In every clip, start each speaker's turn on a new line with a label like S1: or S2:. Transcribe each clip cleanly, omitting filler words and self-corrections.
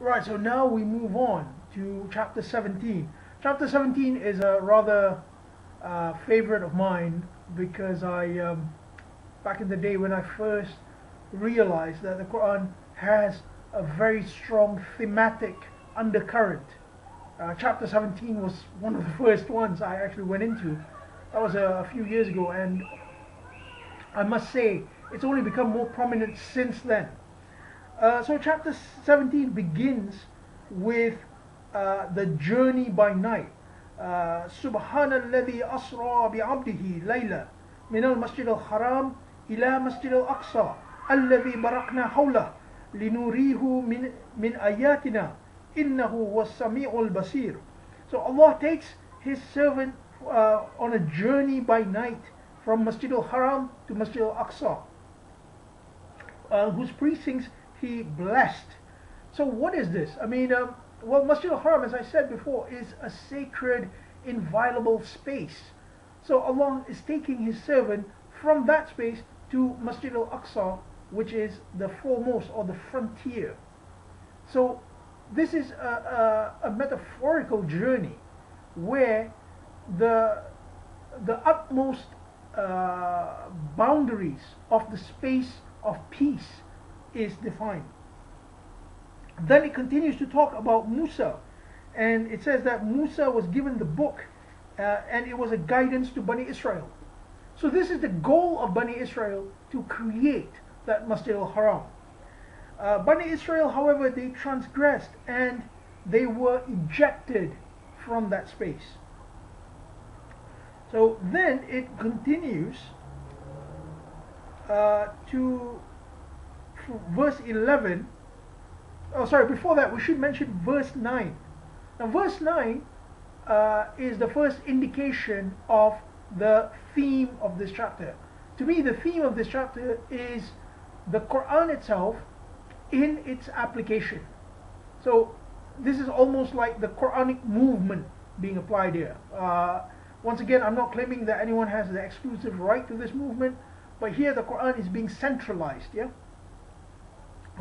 S1: Right, so now we move on to chapter 17. Chapter 17 is a rather favorite of mine because back in the day when I first realized that the Quran has a very strong thematic undercurrent. Chapter 17 was one of the first ones I actually went into. That was a few years ago, and I must say it's only become more prominent since then. So chapter 17 begins with the journey by night. سبحان الذي أسرى بعبده ليلة من المسجد الحرام إلى مسجد الأقصى الذي باركنا حوله لنريه من آياتنا إنه هو السميع البصير. So Allah takes His servant on a journey by night from Masjid al-Haram to Masjid al-Aqsa, whose precincts He blessed. So what is this? I mean, well, Masjid al-Haram, as I said before, is a sacred, inviolable space. So Allah is taking His servant from that space to Masjid al-Aqsa, which is the foremost or the frontier. So this is a metaphorical journey where the utmost boundaries of the space of peace is defined. Then it continues to talk about Musa, and it says that Musa was given the book and it was a guidance to Bani Israel. So this is the goal of Bani Israel, to create that Masjid al-Haram. Bani Israel, however, they transgressed and they were ejected from that space. So then it continues to verse 11. Oh, sorry, before that we should mention verse 9. Now verse 9 is the first indication of the theme of this chapter. To me, the theme of this chapter is the Quran itself in its application. So this is almost like the Quranic movement being applied here. Once again, I'm not claiming that anyone has the exclusive right to this movement, but here the Quran is being centralized. Yeah.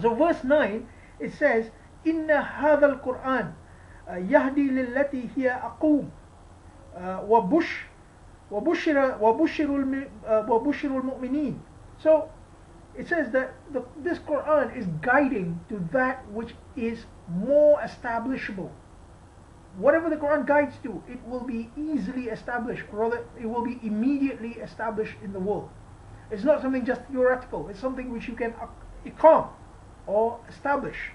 S1: So verse 9, it says, "Inna hadha al-Quran yahdi lillati hiya aqum وبشر المؤمنين." So it says that this Quran is guiding to that which is more establishable. Whatever the Quran guides to, it will be easily established, or rather it will be immediately established in the world. It's not something just theoretical, it's something which you can iqam or establish.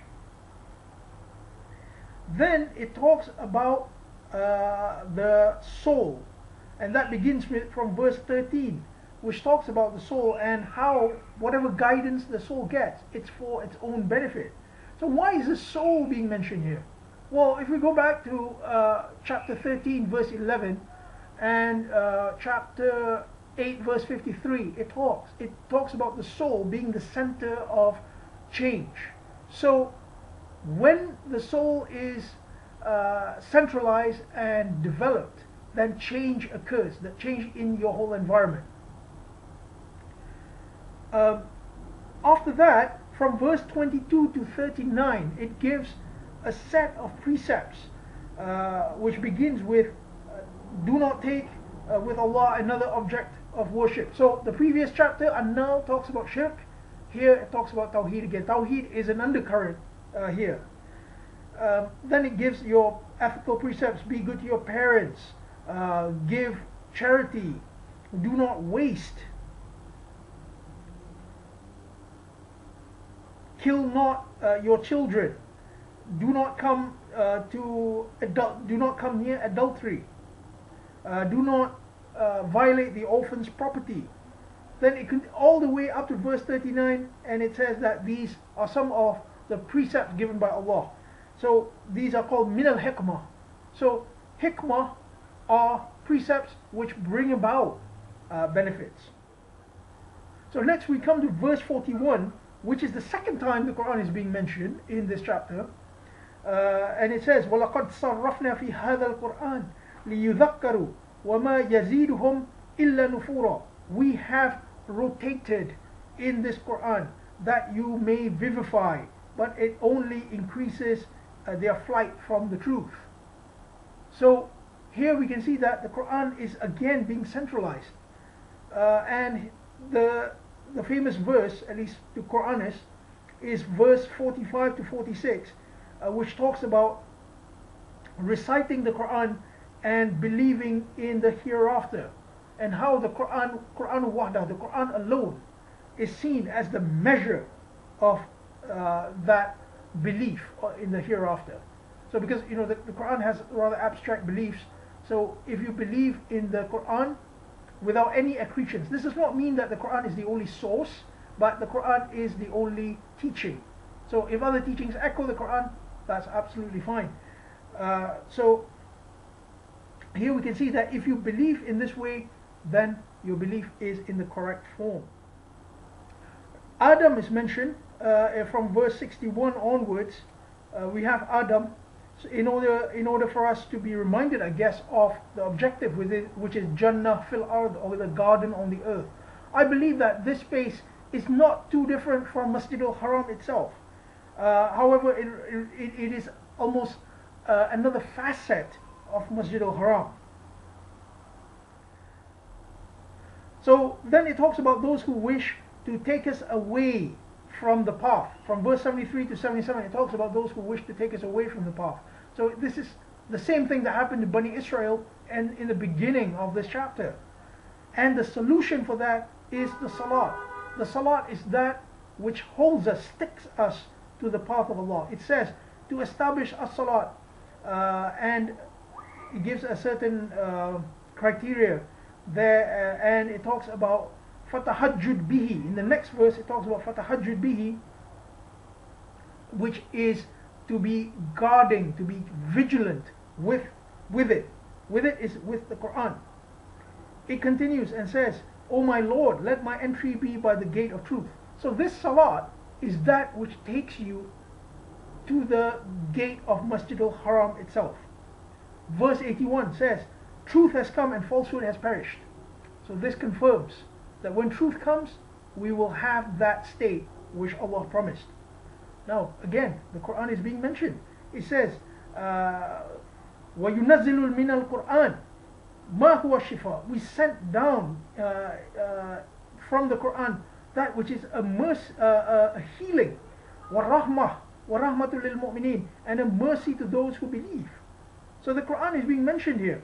S1: Then it talks about the soul, and that begins from verse 13, which talks about the soul and how whatever guidance the soul gets, it's for its own benefit. So why is the soul being mentioned here? Well, if we go back to chapter 13 verse 11 and chapter 8 verse 53, it talks about the soul being the center of change. So when the soul is centralized and developed, then change occurs, that change in your whole environment. After that, from verse 22 to 39, it gives a set of precepts which begins with do not take with Allah another object of worship. So the previous chapter and now talks about shirk. Here it talks about Tawheed again. Tawheed is an undercurrent here. Then it gives your ethical precepts: be good to your parents, give charity, do not waste, kill not your children, do not come do not come near adultery, do not violate the orphan's property. Then it can all the way up to verse 39, and it says that these are some of the precepts given by Allah. So these are called min al-hikmah. So hikmah are precepts which bring about benefits. So next we come to verse 41, which is the second time the Quran is being mentioned in this chapter, and it says, وَلَقَدْ صَرَّفْنَا فِي هَذَا الْقُرْآنِ لِيُذَكَّرُوا وَمَا يَزِيدُهُمْ إِلَّا نُفُورًا. We have rotated in this Quran that you may vivify, but it only increases their flight from the truth. So here we can see that the Quran is again being centralized, and the famous verse, at least to Quranists, is verse 45 to 46, which talks about reciting the Quran and believing in the hereafter, and how the Quran Wahdah, the Quran alone, is seen as the measure of that belief in the hereafter. So because the Quran has rather abstract beliefs, so if you believe in the Quran without any accretions, this does not mean that the Quran is the only source, but the Quran is the only teaching. So if other teachings echo the Quran, that's absolutely fine. So here we can see that if you believe in this way, then your belief is in the correct form. Adam is mentioned from verse 61 onwards. We have Adam. So in order for us to be reminded, I guess, of the objective with it, which is Jannah fil ard, or the garden on the earth. I believe that this space is not too different from Masjid al-Haram itself. However, it is almost another facet of Masjid al-Haram. So then it talks about those who wish to take us away from the path. From verse 73 to 77, it talks about those who wish to take us away from the path. So this is the same thing that happened to Bani Israel and in the beginning of this chapter. And the solution for that is the salat. The salat is that which holds us, sticks us to the path of Allah. It says to establish as-salat, and it gives a certain criteria there, and it talks about fatahajjud bihi. In the next verse it talks about fatahajjud bihi, which is to be guarding, to be vigilant with it. With it is with the Quran. It continues and says, "O my Lord, let my entry be by the gate of truth." So this salat is that which takes you to the gate of Masjid al-Haram itself. Verse 81 says, "Truth has come and falsehood has perished." So this confirms that when truth comes, we will have that state which Allah promised. Now again, the Quran is being mentioned. It says, وَيُنَزِّلُ مِنَ الْقُرْآنِ مَا هُوَ شِفَاء. We sent down from the Quran that which is a healing, وَالرَّحْمَةُ وَرَحْمَةُ لِلْمُؤْمِنِينَ, and a mercy to those who believe. So the Quran is being mentioned here.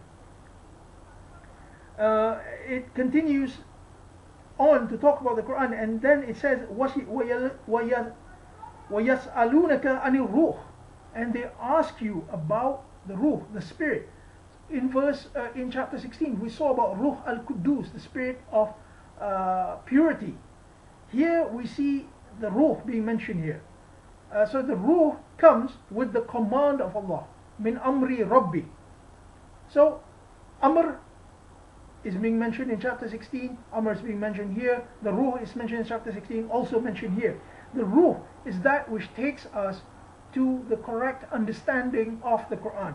S1: It continues on to talk about the Quran, and then it says وَيَسْأَلُونَكَ عَنِ الرُّوحِ, and they ask you about the ruh, the spirit. In chapter 16 we saw about Ruh al-Quddus, the spirit of purity. Here we see the ruh being mentioned here. So the ruh comes with the command of Allah, min amri rabbi. So amr is being mentioned in chapter 16, amr is being mentioned here, the ruh is mentioned in chapter 16, also mentioned here. The ruh is that which takes us to the correct understanding of the Quran.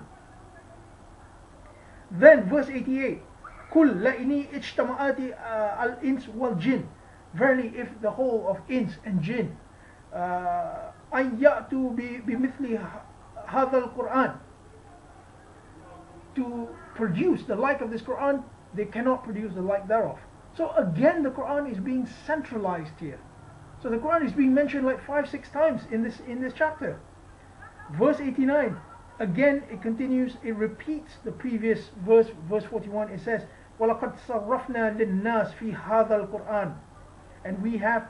S1: Then verse 88, قُلْ لَإِنِي اجْتَمَعَاتِ الْإِنسِ وَالْجِنِّ. Verily, if the whole of ins and jinn أَنْ يَأْتُوا بِمِثْلِ هَذَا الْقُرْآنِ, to produce the like of this Quran, they cannot produce the like thereof. So again, the Quran is being centralized here. So the Quran is being mentioned like 5-6 times in this chapter. Verse 89, again it continues, it repeats the previous verse, verse 41. It says, وَلَقَدْ صَرَّفْنَا لِلنَّاسِ فِي هَذَا الْقُرْآنِ, and we have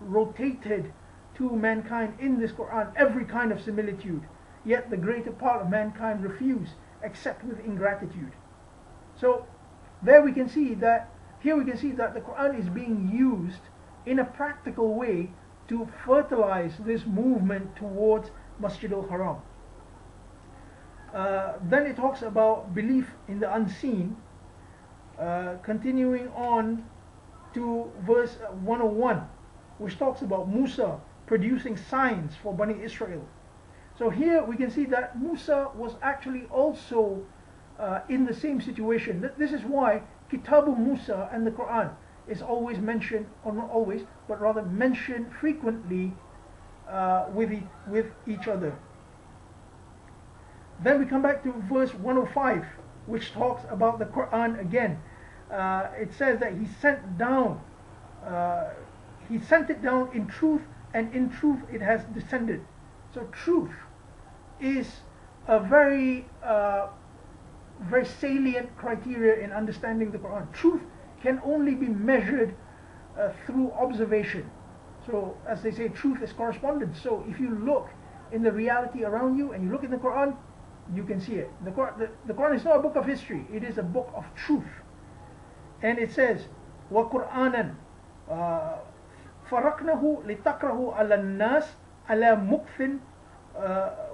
S1: rotated to mankind in this Quran every kind of similitude, yet the greater part of mankind refuse, except with ingratitude. So there we can see that, here we can see that the Quran is being used in a practical way to fertilize this movement towards Masjid al-Haram. Then it talks about belief in the unseen, continuing on to verse 101, which talks about Musa producing signs for Bani Israel. So here we can see that Musa was actually also in the same situation. This is why Kitabu Musa and the Quran is always mentioned, or not always, but rather mentioned frequently with each other. Then we come back to verse 105, which talks about the Quran again. It says that he sent it down in truth, and in truth it has descended. So truth is a very very salient criteria in understanding the Quran. Truth can only be measured through observation. So as they say, truth is correspondence. So if you look in the reality around you and you look in the Quran, you can see it. The Quran is not a book of history, it is a book of truth. And it says, وَقُرْآنًا فَرَقْنَهُ لِتَقْرَهُ عَلَى النَّاسِ عَلَى مُكْثٍ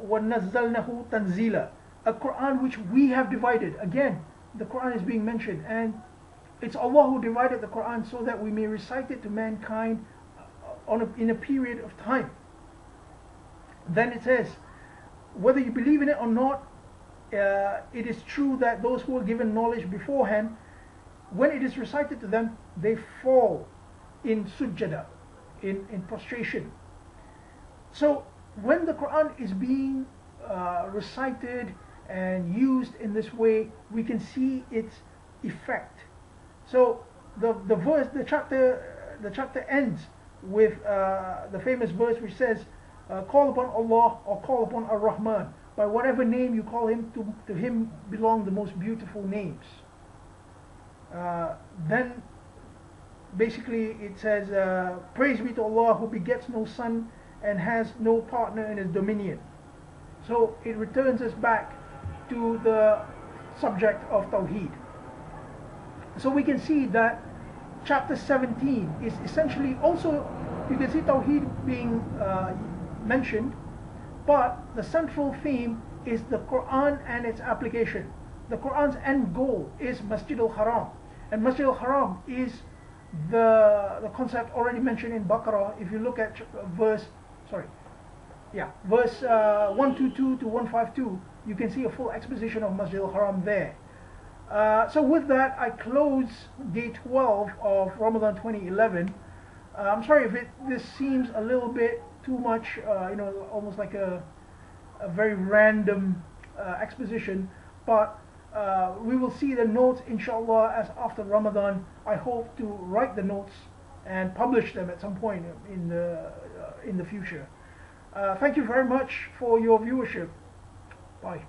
S1: وَنَزَّلْنَهُ تَنزِيلًا. A Quran which we have divided. Again, the Quran is being mentioned, and it's Allah who divided the Quran so that we may recite it to mankind in a period of time. Then it says, whether you believe in it or not, it is true that those who were given knowledge beforehand, when it is recited to them, they fall in sujjada, in prostration. So when the Quran is being recited and used in this way, we can see its effect. So the chapter ends with the famous verse which says, call upon Allah or call upon Ar-Rahman. By whatever name you call him, to him belong the most beautiful names. Then basically it says, praise be to Allah who begets no son and has no partner in his dominion. So it returns us back to the subject of Tawheed. So we can see that chapter 17 is essentially also, you can see Tawheed being mentioned, but the central theme is the Quran and its application. The Quran's end goal is Masjid al-Haram, and Masjid al-Haram is the concept already mentioned in Baqarah. If you look at verse 122 to 152, you can see a full exposition of Masjid al-Haram there. So with that, I close day 12 of Ramadan 2011. I'm sorry if this seems a little bit too much, almost like a very random exposition, but we will see the notes inshallah as after Ramadan. I hope to write the notes and publish them at some point in the future. Thank you very much for your viewership. Bye.